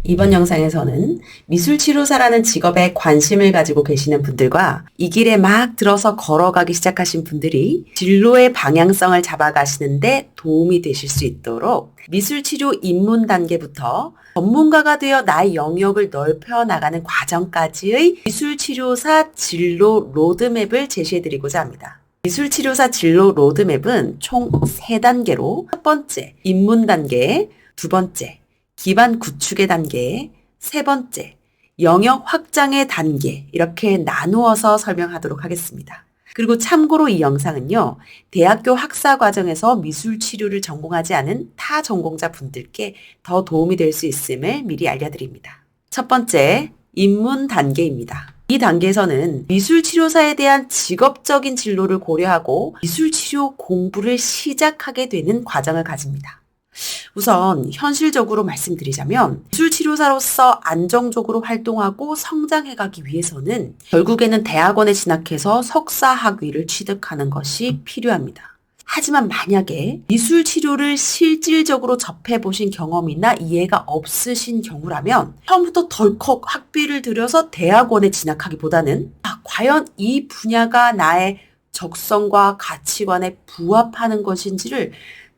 이번 영상에서는 미술치료사라는 직업에 관심을 가지고 계시는 분들과 이 길에 막 들어서 걸어가기 시작하신 분들이 진로의 방향성을 잡아가시는데 도움이 되실 수 있도록 미술치료 입문 단계부터 전문가가 되어 나의 영역을 넓혀 나가는 과정까지의 미술치료사 진로 로드맵을 제시해드리고자 합니다. 미술치료사 진로 로드맵은 총 3단계로 첫 번째, 입문 단계, 두 번째, 기반 구축의 단계, 세 번째, 영역 확장의 단계 이렇게 나누어서 설명하도록 하겠습니다. 그리고 참고로 이 영상은요, 대학교 학사 과정에서 미술치료를 전공하지 않은 타 전공자 분들께 더 도움이 될 수 있음을 미리 알려드립니다. 첫 번째, 입문 단계입니다. 이 단계에서는 미술치료사에 대한 직업적인 진로를 고려하고 미술치료 공부를 시작하게 되는 과정을 가집니다. 우선 현실적으로 말씀드리자면 미술치료사로서 안정적으로 활동하고 성장해가기 위해서는 결국에는 대학원에 진학해서 석사학위를 취득하는 것이 필요합니다. 하지만 만약에 미술치료를 실질적으로 접해보신 경험이나 이해가 없으신 경우라면 처음부터 덜컥 학비를 들여서 대학원에 진학하기보다는 과연 이 분야가 나의 적성과 가치관에 부합하는 것인지를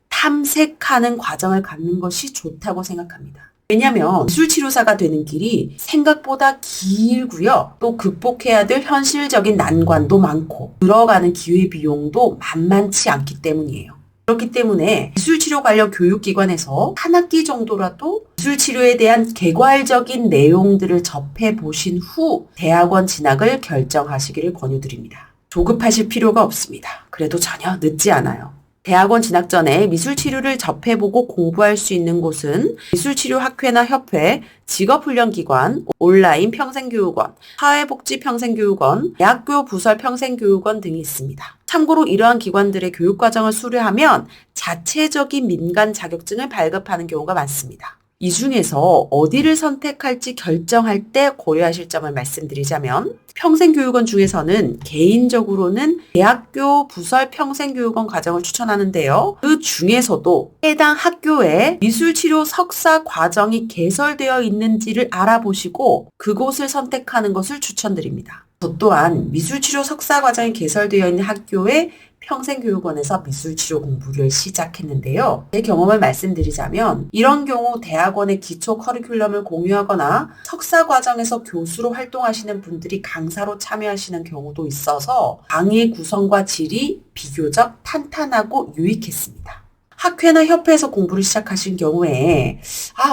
탐색하는 과정을 갖는 것이 좋다고 생각합니다. 왜냐하면 미술치료사가 되는 길이 생각보다 길고요. 또 극복해야 될 현실적인 난관도 많고 들어가는 기회비용도 만만치 않기 때문이에요. 그렇기 때문에 미술치료 관련 교육기관에서 한 학기 정도라도 미술치료에 대한 개괄적인 내용들을 접해보신 후 대학원 진학을 결정하시기를 권유드립니다. 조급하실 필요가 없습니다. 그래도 전혀 늦지 않아요. 대학원 진학 전에 미술치료를 접해보고 공부할 수 있는 곳은 미술치료학회나 협회, 직업훈련기관, 온라인 평생교육원, 사회복지평생교육원, 대학교 부설 평생교육원 등이 있습니다. 참고로 이러한 기관들의 교육과정을 수료하면 자체적인 민간 자격증을 발급하는 경우가 많습니다. 이 중에서 어디를 선택할지 결정할 때 고려하실 점을 말씀드리자면 평생교육원 중에서는 개인적으로는 대학교 부설 평생교육원 과정을 추천하는데요. 그 중에서도 해당 학교에 미술치료 석사 과정이 개설되어 있는지를 알아보시고 그곳을 선택하는 것을 추천드립니다. 저 또한 미술치료 석사 과정이 개설되어 있는 학교에 평생교육원에서 미술치료 공부를 시작했는데요. 제 경험을 말씀드리자면 이런 경우 대학원의 기초 커리큘럼을 공유하거나 석사 과정에서 교수로 활동하시는 분들이 강사로 참여하시는 경우도 있어서 강의의 구성과 질이 비교적 탄탄하고 유익했습니다. 학회나 협회에서 공부를 시작하신 경우에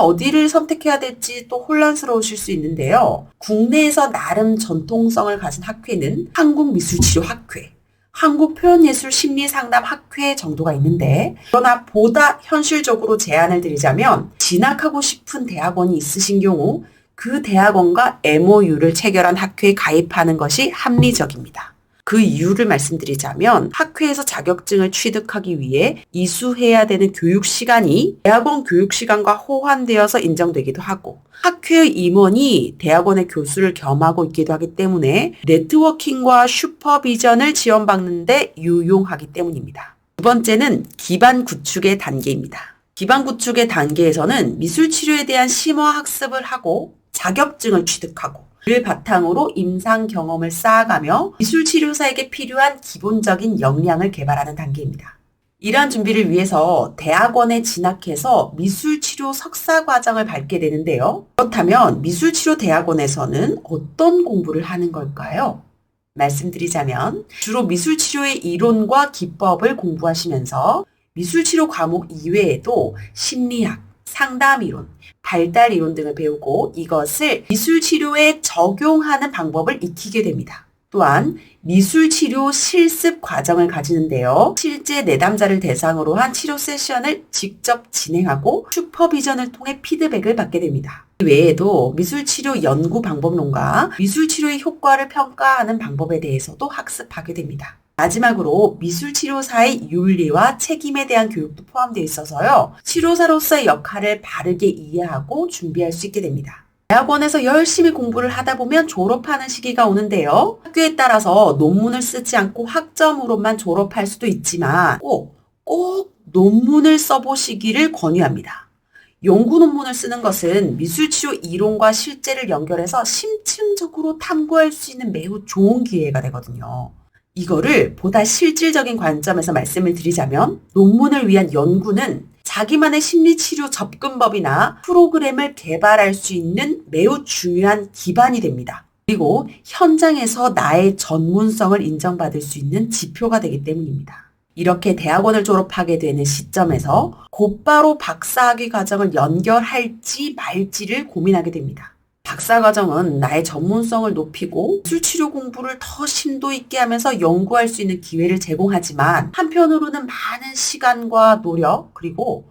어디를 선택해야 될지 또 혼란스러우실 수 있는데요. 국내에서 나름 전통성을 가진 학회는 한국미술치료학회, 한국표현예술심리상담학회 정도가 있는데 그러나 보다 현실적으로 제안을 드리자면 진학하고 싶은 대학원이 있으신 경우 그 대학원과 MOU를 체결한 학회에 가입하는 것이 합리적입니다. 그 이유를 말씀드리자면 학회에서 자격증을 취득하기 위해 이수해야 되는 교육시간이 대학원 교육시간과 호환되어서 인정되기도 하고 학회의 임원이 대학원의 교수를 겸하고 있기도 하기 때문에 네트워킹과 슈퍼비전을 지원받는 데 유용하기 때문입니다. 두 번째는 기반 구축의 단계입니다. 기반 구축의 단계에서는 미술치료에 대한 심화학습을 하고 자격증을 취득하고 를 바탕으로 임상 경험을 쌓아가며 미술치료사에게 필요한 기본적인 역량을 개발하는 단계입니다. 이러한 준비를 위해서 대학원에 진학해서 미술치료 석사 과정을 밟게 되는데요. 그렇다면 미술치료 대학원에서는 어떤 공부를 하는 걸까요? 말씀드리자면 주로 미술치료의 이론과 기법을 공부하시면서 미술치료 과목 이외에도 심리학, 상담이론, 발달이론 등을 배우고 이것을 미술치료에 적용하는 방법을 익히게 됩니다. 또한 미술치료 실습 과정을 가지는데요. 실제 내담자를 대상으로 한 치료 세션을 직접 진행하고 슈퍼비전을 통해 피드백을 받게 됩니다. 이 외에도 미술치료 연구 방법론과 미술치료의 효과를 평가하는 방법에 대해서도 학습하게 됩니다. 마지막으로 미술치료사의 윤리와 책임에 대한 교육도 포함되어 있어서요. 치료사로서의 역할을 바르게 이해하고 준비할 수 있게 됩니다. 대학원에서 열심히 공부를 하다 보면 졸업하는 시기가 오는데요. 학교에 따라서 논문을 쓰지 않고 학점으로만 졸업할 수도 있지만 꼭 논문을 써보시기를 권유합니다. 연구 논문을 쓰는 것은 미술치료 이론과 실제를 연결해서 심층적으로 탐구할 수 있는 매우 좋은 기회가 되거든요. 이거를 보다 실질적인 관점에서 말씀을 드리자면 논문을 위한 연구는 자기만의 심리치료 접근법이나 프로그램을 개발할 수 있는 매우 중요한 기반이 됩니다. 그리고 현장에서 나의 전문성을 인정받을 수 있는 지표가 되기 때문입니다. 이렇게 대학원을 졸업하게 되는 시점에서 곧바로 박사학위 과정을 연결할지 말지를 고민하게 됩니다. 박사 과정은 나의 전문성을 높이고 미술치료 공부를 더 심도 있게 하면서 연구할 수 있는 기회를 제공하지만 한편으로는 많은 시간과 노력 그리고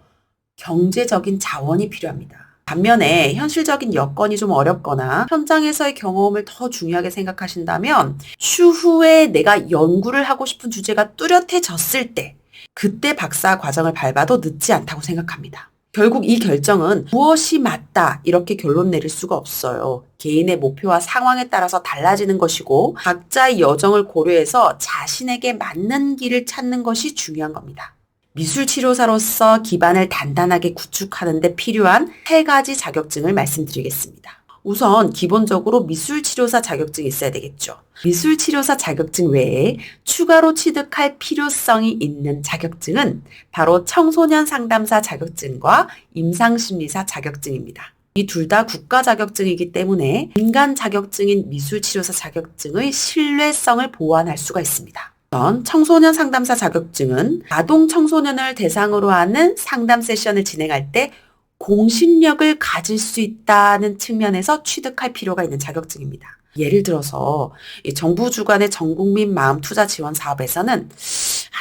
경제적인 자원이 필요합니다. 반면에 현실적인 여건이 좀 어렵거나 현장에서의 경험을 더 중요하게 생각하신다면 추후에 내가 연구를 하고 싶은 주제가 뚜렷해졌을 때 그때 박사 과정을 밟아도 늦지 않다고 생각합니다. 결국 이 결정은 무엇이 맞다 이렇게 결론 내릴 수가 없어요. 개인의 목표와 상황에 따라서 달라지는 것이고 각자의 여정을 고려해서 자신에게 맞는 길을 찾는 것이 중요한 겁니다. 미술치료사로서 기반을 단단하게 구축하는 데 필요한 3가지 자격증을 말씀드리겠습니다. 우선 기본적으로 미술치료사 자격증이 있어야 되겠죠. 미술치료사 자격증 외에 추가로 취득할 필요성이 있는 자격증은 바로 청소년 상담사 자격증과 임상심리사 자격증입니다. 이 둘 다 국가 자격증이기 때문에 민간 자격증인 미술치료사 자격증의 신뢰성을 보완할 수가 있습니다. 청소년 상담사 자격증은 아동 청소년을 대상으로 하는 상담 세션을 진행할 때 공신력을 가질 수 있다는 측면에서 취득할 필요가 있는 자격증입니다. 예를 들어서 정부 주관의 전국민 마음투자 지원 사업에서는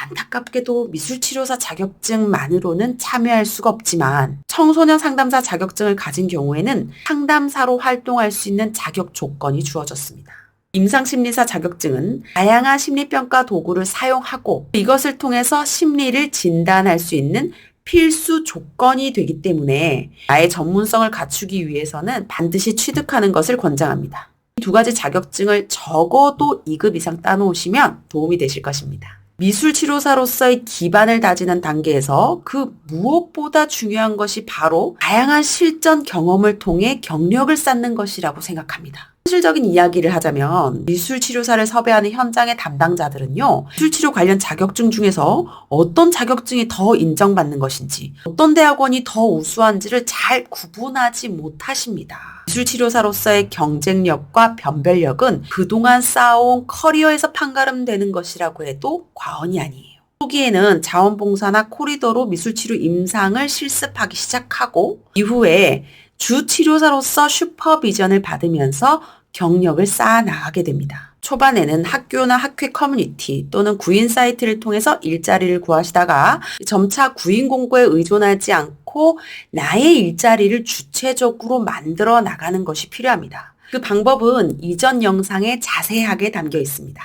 안타깝게도 미술치료사 자격증만으로는 참여할 수가 없지만 청소년 상담사 자격증을 가진 경우에는 상담사로 활동할 수 있는 자격 조건이 주어졌습니다. 임상심리사 자격증은 다양한 심리평가 도구를 사용하고 이것을 통해서 심리를 진단할 수 있는 필수 조건이 되기 때문에 나의 전문성을 갖추기 위해서는 반드시 취득하는 것을 권장합니다. 이 2가지 자격증을 적어도 2급 이상 따놓으시면 도움이 되실 것입니다. 미술치료사로서의 기반을 다지는 단계에서 그 무엇보다 중요한 것이 바로 다양한 실전 경험을 통해 경력을 쌓는 것이라고 생각합니다. 현실적인 이야기를 하자면 미술치료사를 섭외하는 현장의 담당자들은요. 미술치료 관련 자격증 중에서 어떤 자격증이 더 인정받는 것인지 어떤 대학원이 더 우수한지를 잘 구분하지 못하십니다. 미술치료사로서의 경쟁력과 변별력은 그동안 쌓아온 커리어에서 판가름되는 것이라고 해도 과언이 아니에요. 초기에는 자원봉사나 코리더로 미술치료 임상을 실습하기 시작하고 이후에 주치료사로서 슈퍼비전을 받으면서 경력을 쌓아 나가게 됩니다. 초반에는 학교나 학회 커뮤니티 또는 구인 사이트를 통해서 일자리를 구하시다가 점차 구인 공고에 의존하지 않고 나의 일자리를 주체적으로 만들어 나가는 것이 필요합니다. 그 방법은 이전 영상에 자세하게 담겨 있습니다.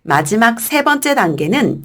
마지막 3번째 단계는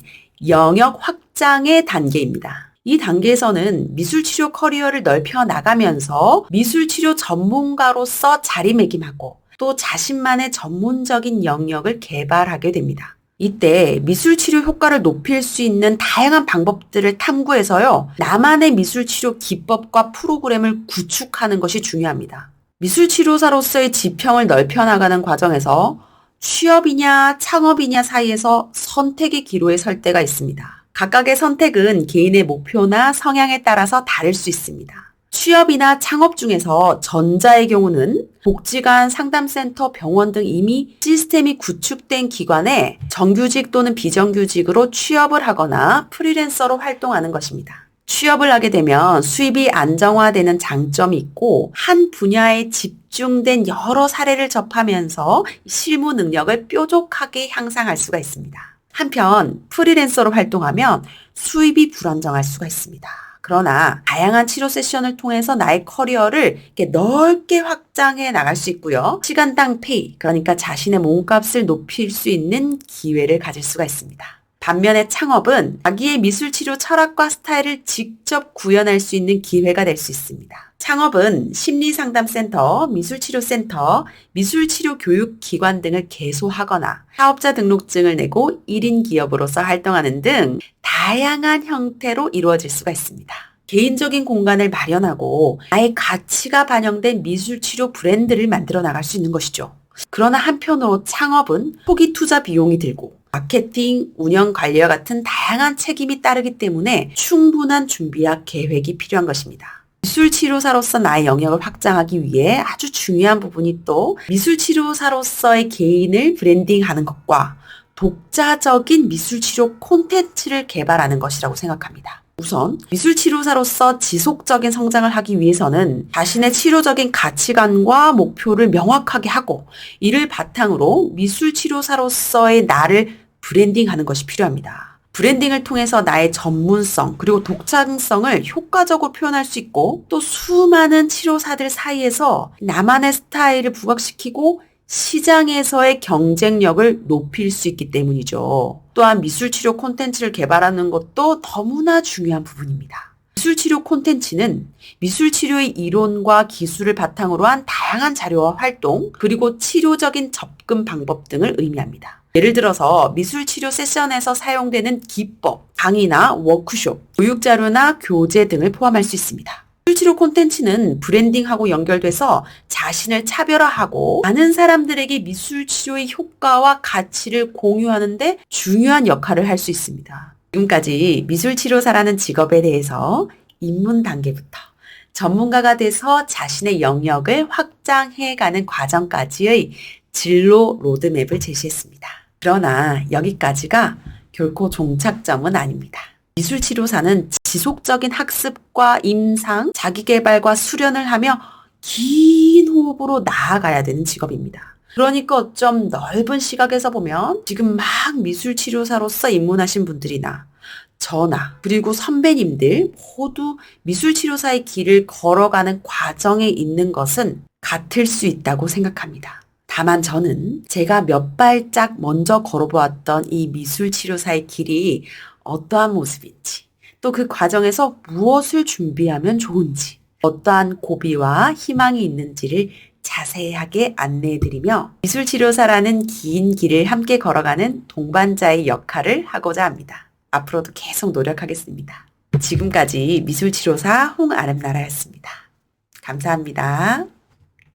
영역 확장의 단계입니다. 이 단계에서는 미술치료 커리어를 넓혀 나가면서 미술치료 전문가로서 자리매김하고 또 자신만의 전문적인 영역을 개발하게 됩니다. 이때 미술치료 효과를 높일 수 있는 다양한 방법들을 탐구해서요. 나만의 미술치료 기법과 프로그램을 구축하는 것이 중요합니다. 미술치료사로서의 지평을 넓혀 나가는 과정에서 취업이냐 창업이냐 사이에서 선택의 기로에 설 때가 있습니다. 각각의 선택은 개인의 목표나 성향에 따라서 다를 수 있습니다. 취업이나 창업 중에서 전자의 경우는 복지관, 상담센터, 병원 등 이미 시스템이 구축된 기관에 정규직 또는 비정규직으로 취업을 하거나 프리랜서로 활동하는 것입니다. 취업을 하게 되면 수입이 안정화되는 장점이 있고 한 분야에 집중된 여러 사례를 접하면서 실무 능력을 뾰족하게 향상할 수가 있습니다. 한편 프리랜서로 활동하면 수입이 불안정할 수가 있습니다. 그러나 다양한 치료 세션을 통해서 나의 커리어를 이렇게 넓게 확장해 나갈 수 있고요. 시간당 페이, 그러니까 자신의 몸값을 높일 수 있는 기회를 가질 수가 있습니다. 반면에 창업은 자기의 미술치료 철학과 스타일을 직접 구현할 수 있는 기회가 될 수 있습니다. 창업은 심리상담센터, 미술치료센터, 미술치료교육기관 등을 개소하거나 사업자 등록증을 내고 1인 기업으로서 활동하는 등 다양한 형태로 이루어질 수가 있습니다. 개인적인 공간을 마련하고 나의 가치가 반영된 미술치료 브랜드를 만들어 나갈 수 있는 것이죠. 그러나 한편으로 창업은 초기 투자 비용이 들고 마케팅, 운영 관리와 같은 다양한 책임이 따르기 때문에 충분한 준비와 계획이 필요한 것입니다. 미술치료사로서 나의 영역을 확장하기 위해 아주 중요한 부분이 또 미술치료사로서의 개인을 브랜딩하는 것과 독자적인 미술치료 콘텐츠를 개발하는 것이라고 생각합니다. 우선 미술치료사로서 지속적인 성장을 하기 위해서는 자신의 치료적인 가치관과 목표를 명확하게 하고 이를 바탕으로 미술치료사로서의 나를 브랜딩하는 것이 필요합니다. 브랜딩을 통해서 나의 전문성 그리고 독창성을 효과적으로 표현할 수 있고 또 수많은 치료사들 사이에서 나만의 스타일을 부각시키고 시장에서의 경쟁력을 높일 수 있기 때문이죠. 또한 미술치료 콘텐츠를 개발하는 것도 너무나 중요한 부분입니다. 미술치료 콘텐츠는 미술치료의 이론과 기술을 바탕으로 한 다양한 자료와 활동, 그리고 치료적인 접근 방법 등을 의미합니다. 예를 들어서 미술치료 세션에서 사용되는 기법, 강의나 워크숍, 교육자료나 교재 등을 포함할 수 있습니다. 미술치료 콘텐츠는 브랜딩하고 연결돼서 자신을 차별화하고 많은 사람들에게 미술치료의 효과와 가치를 공유하는 데 중요한 역할을 할 수 있습니다. 지금까지 미술치료사라는 직업에 대해서 입문 단계부터 전문가가 돼서 자신의 영역을 확장해가는 과정까지의 진로 로드맵을 제시했습니다. 그러나 여기까지가 결코 종착점은 아닙니다. 미술치료사는 지속적인 학습과 임상, 자기개발과 수련을 하며 긴 호흡으로 나아가야 되는 직업입니다. 그러니까 어쩜 넓은 시각에서 보면 지금 막 미술치료사로서 입문하신 분들이나 저나 그리고 선배님들 모두 미술치료사의 길을 걸어가는 과정에 있는 것은 같을 수 있다고 생각합니다. 다만 저는 제가 몇 발짝 먼저 걸어보았던 이 미술치료사의 길이 어떠한 모습인지, 또 그 과정에서 무엇을 준비하면 좋은지, 어떠한 고비와 희망이 있는지를 자세하게 안내해드리며 미술치료사라는 긴 길을 함께 걸어가는 동반자의 역할을 하고자 합니다. 앞으로도 계속 노력하겠습니다. 지금까지 미술치료사 홍아름나라였습니다. 감사합니다.